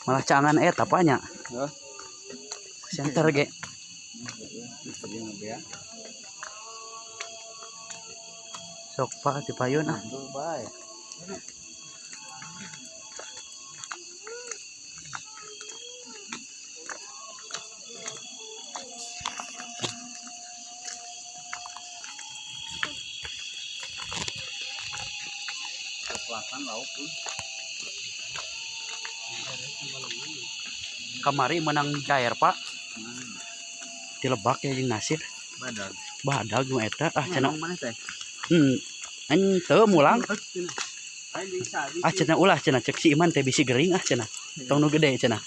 Malah cangan apanya? Center ge. Sok Pak di payun ah. Kamari menang cair Pak. Dilebak ya jeung Nasir. Badag nu eta cenah. Teu mulang. Cenah ulah cenah cek si Iman teh bisi gering cenah. Tong nu gede cenah.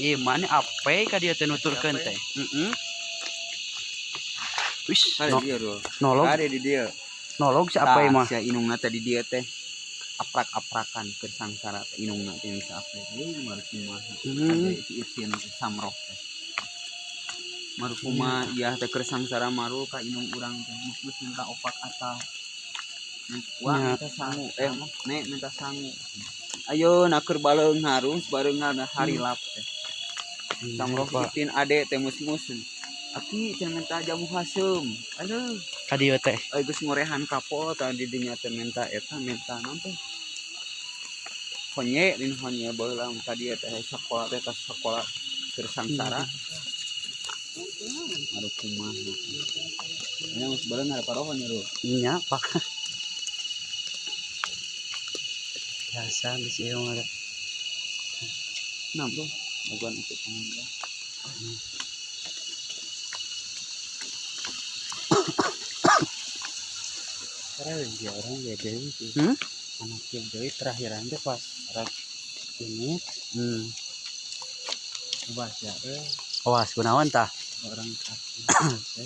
Iman ape ka dieu teh nuturkeun teh. Wis nolog. Ada di dia. Nolog si ape mah. Sia inungna teh di dia teh. Aprak-aprakan ke sangsara teh inungna teh bisa apre. Mari kumaha. Si Isin samroh teh. Maru kumaha ieu teh keur sangsara maru ka inung urang teh. Geus minta opak atau. Wah minta sangu. Minta sangu. Ayo na keur baleung harus bareungan harilap teh. Samroh Isin ade teh mus-musun. Aki cenah minta jamu hasem. Aduh. Ka dieu teh. Geus ngorehan kapol tadi dinya teh minta eta minta naon teh. Honye din honye baheula ka dieu teh sakola teh tas sakola keur sangsara. Aduh kumaha. Nya geus bareng ada parohon ya, Ru. Nya Pak. Biasa geus ieu mah. Nah, Bro. Baguan itu tangga. Karena dia orang beda itu. Anak yang jadi terakhiran tuh pas rak ini. Bahasa awas gunawan tah orang kaki.